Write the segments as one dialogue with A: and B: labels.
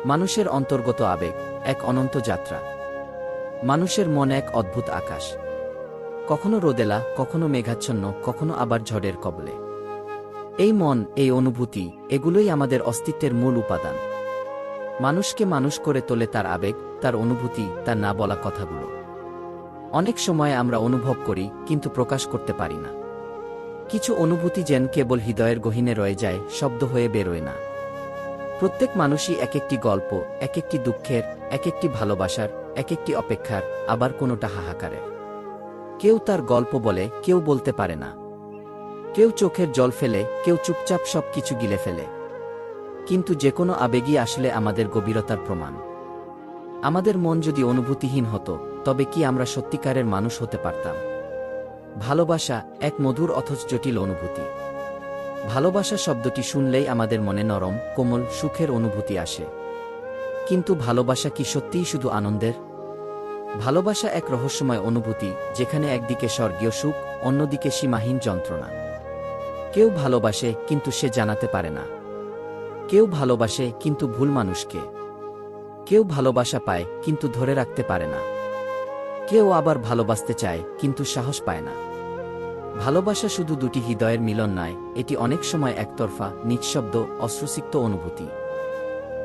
A: মানুষের অন্তর্গত আবেগ এক অনন্ত যাত্রা। মানুষের মন এক অদ্ভুত আকাশ, কখনো রোদেলা, কখনো মেঘাচ্ছন্ন, কখনো আবার ঝড়ের কবলে। এই মন, এই অনুভূতি, এগুলোই আমাদের অস্তিত্বের মূল উপাদান। মানুষকে মানুষ করে তোলে তার আবেগ, তার অনুভূতি, তার না বলা কথাগুলো। অনেক সময় আমরা অনুভব করি কিন্তু প্রকাশ করতে পারি না। কিছু অনুভূতি যেন কেবল হৃদয়ের গহীনে রয়ে যায়, শব্দ হয়ে বেরোয় না। প্রত্যেক মানুষই এক একটি গল্প, এক একটি দুঃখের, এক একটি ভালোবাসার, এক একটি অপেক্ষার, আবার কোনোটা হাহাকারের। কেউ তার গল্প বলে, কেউ বলতে পারে না। কেউ চোখের জল ফেলে, কেউ চুপচাপ সব কিছু গিলে ফেলে। কিন্তু যে কোনো আবেগই আসলে আমাদের গভীরতার প্রমাণ। আমাদের মন যদি অনুভূতিহীন হতো, তবে কি আমরা সত্যিকারের মানুষ হতে পারতাম? ভালোবাসা এক মধুর অথচ জটিল অনুভূতি। ভালোবাসা শব্দটি শুনলেই আমাদের মনে নরম, কোমল, সুখের অনুভূতি আসে। কিন্তু ভালোবাসা কি সত্যিই শুধু আনন্দের? ভালোবাসা এক রহস্যময় অনুভূতি, যেখানে একদিকে স্বর্গীয় সুখ, অন্যদিকে সীমাহীন যন্ত্রণা। কেউ ভালোবাসে কিন্তু সে জানাতে পারে না। কেউ ভালোবাসে কিন্তু ভুল মানুষকে। কেউ ভালোবাসা পায় কিন্তু ধরে রাখতে পারে না। কেউ আবার ভালোবাসতে চায় কিন্তু সাহস পায় না। ভালোবাসা শুধু দুটি হৃদয়ের মিলন নয়, এটি অনেক সময় একতরফা, নিঃশব্দ, অশ্রুসিক্ত অনুভূতি।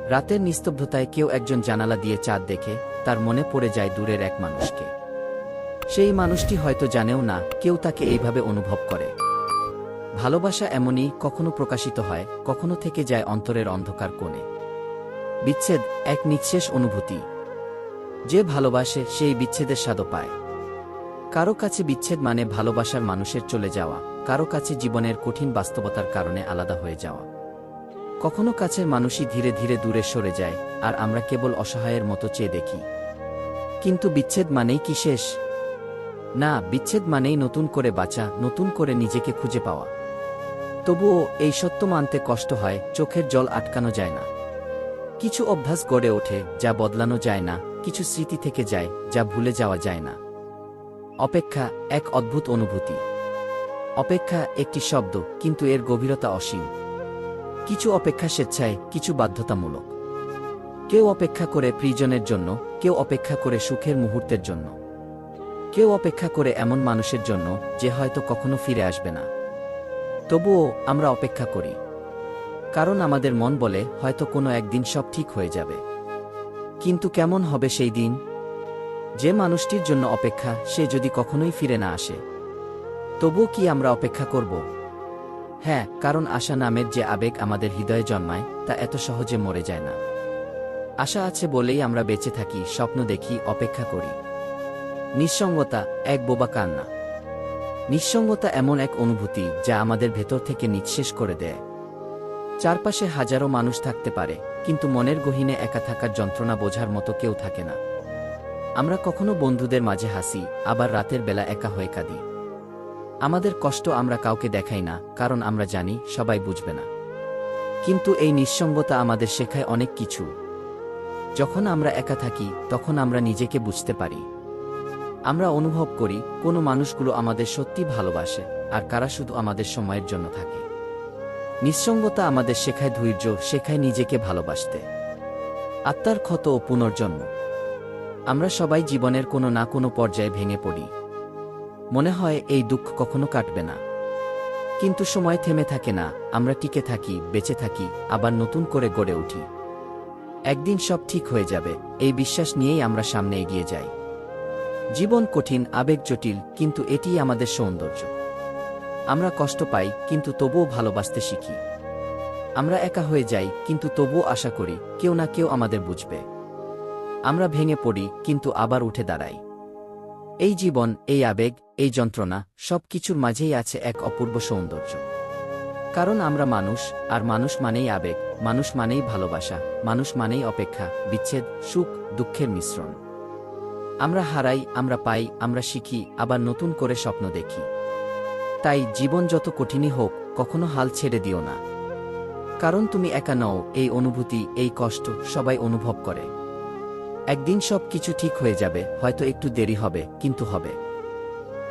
A: রাতের নিস্তব্ধতায় কেউ একজন জানালা দিয়ে চাঁদ দেখে, তার মনে পড়ে যায় দূরের এক মানুষকে। সেই মানুষটি হয়তো জানেও না কেউ তাকে এইভাবে অনুভব করে। ভালোবাসা এমনই, কখনো প্রকাশিত হয়, কখনো থেকে যায় অন্তরের অন্ধকার কোণে। বিচ্ছেদ এক নিঃশেষ অনুভূতি। যে ভালোবাসে সেই বিচ্ছেদের স্বাদও পায়। কারো কাছে বিচ্ছেদ মানে ভালোবাসার মানুষের চলে যাওয়া, কারো কাছে জীবনের কঠিন বাস্তবতার কারণে আলাদা হয়ে যাওয়া। কখনো কাছের মানুষই ধীরে ধীরে দূরে সরে যায়, আর আমরা কেবল অসহায়ের মতো চেয়ে দেখি। কিন্তু বিচ্ছেদ মানেই কি শেষ? না, বিচ্ছেদ মানেই নতুন করে বাঁচা, নতুন করে নিজেকে খুঁজে পাওয়া। তবুও এই সত্য মানতে কষ্ট হয়, চোখের জল আটকানো যায় না। কিছু অভ্যাস গড়ে ওঠে যা বদলানো যায় না, কিছু স্মৃতি থেকে যায় যা ভুলে যাওয়া যায় না। অপেক্ষা এক অদ্ভুত অনুভূতি। অপেক্ষা একটি শব্দ, কিন্তু এর গভীরতা অসীম। কিছু অপেক্ষা স্বেচ্ছায়, কিছু বাধ্যতামূলক। কেউ অপেক্ষা করে প্রিয়জনের জন্য, কেউ অপেক্ষা করে সুখের মুহূর্তের জন্য, কেউ অপেক্ষা করে এমন মানুষের জন্য যে হয়তো কখনো ফিরে আসবে না। তবুও আমরা অপেক্ষা করি, কারণ আমাদের মন বলে হয়তো কোনো একদিন সব ঠিক হয়ে যাবে। কিন্তু কেমন হবে সেই দিন? যে মানুষটির জন্য অপেক্ষা, সে যদি কখনোই ফিরে না আসে, তবুও কি আমরা অপেক্ষা করব? হ্যাঁ, কারণ আশা নামের যে আবেগ আমাদের হৃদয়ে জন্মায়, তা এত সহজে মরে যায় না। আশা আছে বলেই আমরা বেঁচে থাকি, স্বপ্ন দেখি, অপেক্ষা করি। নিঃসঙ্গতা এক বোবা কান্না। নিঃসঙ্গতা এমন এক অনুভূতি যা আমাদের ভেতর থেকে নিঃশেষ করে দেয়। চারপাশে হাজারো মানুষ থাকতে পারে, কিন্তু মনের গহীনে একা থাকার যন্ত্রণা বোঝার মতো কেউ থাকে না। আমরা কখনো বন্ধুদের মাঝে হাসি, আবার রাতের বেলা একা হয়ে কাঁদি। আমাদের কষ্ট আমরা কাউকে দেখাই না, কারণ আমরা জানি সবাই বুঝবে না। কিন্তু এই নিঃসঙ্গতা আমাদের শেখায় অনেক কিছু। যখন আমরা একা থাকি, তখন আমরা নিজেকে বুঝতে পারি। আমরা অনুভব করি কোন মানুষগুলো আমাদের সত্যি ভালোবাসে, আর কারা শুধু আমাদের সময়ের জন্য থাকে। নিঃসঙ্গতা আমাদের শেখায় ধৈর্য, শেখায় নিজেকে ভালোবাসতে। আত্মার ক্ষত ও পুনর্জন্ম। আমরা সবাই জীবনের কোনো না কোনো পর্যায়ে ভেঙে পড়ি। মনে হয় এই দুঃখ কখনো কাটবে না। কিন্তু সময় থেমে থাকে না, আমরা টিকে থাকি, বেঁচে থাকি, আবার নতুন করে গড়ে উঠি। একদিন সব ঠিক হয়ে যাবে, এই বিশ্বাস নিয়েই আমরা সামনে এগিয়ে যাই। জীবন কঠিন, আবেগ জটিল, কিন্তু এটিই আমাদের সৌন্দর্য। আমরা কষ্ট পাই, কিন্তু তবুও ভালোবাসতে শিখি। আমরা একা হয়ে যাই, কিন্তু তবুও আশা করি কেউ না কেউ আমাদের বুঝবে। আমরা ভেঙে পড়ি, কিন্তু আবার উঠে দাঁড়াই। এই জীবন, এই আবেগ, এই যন্ত্রণা, সব কিছুর মাঝেই আছে এক অপূর্ব সৌন্দর্য। কারণ আমরা মানুষ, আর মানুষ মানেই আবেগ, মানুষ মানেই ভালোবাসা, মানুষ মানেই অপেক্ষা, বিচ্ছেদ, সুখ, দুঃখের মিশ্রণ। আমরা হারাই, আমরা পাই, আমরা শিখি, আবার নতুন করে স্বপ্ন দেখি। তাই জীবন যত কঠিনই হোক, কখনো হাল ছেড়ে দিও না। কারণ তুমি একা নও, এই অনুভূতি, এই কষ্ট সবাই অনুভব করে। একদিন সব কিছু ঠিক হয়ে যাবে, হয়তো একটু দেরি হবে, কিন্তু হবে।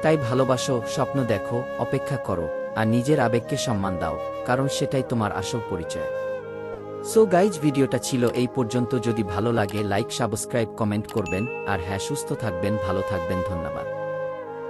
A: তাই ভালোবাসো, স্বপ্ন দেখো, অপেক্ষা করো, আর নিজের আবেগকে সম্মান দাও, কারণ সেটাই তোমার আসল পরিচয়। সো গাইজ, ভিডিওটা ছিল এই পর্যন্ত। যদি ভালো লাগে লাইক, সাবস্ক্রাইব, কমেন্ট করবেন। আর হ্যাঁ, সুস্থ থাকবেন, ভালো থাকবেন। ধন্যবাদ।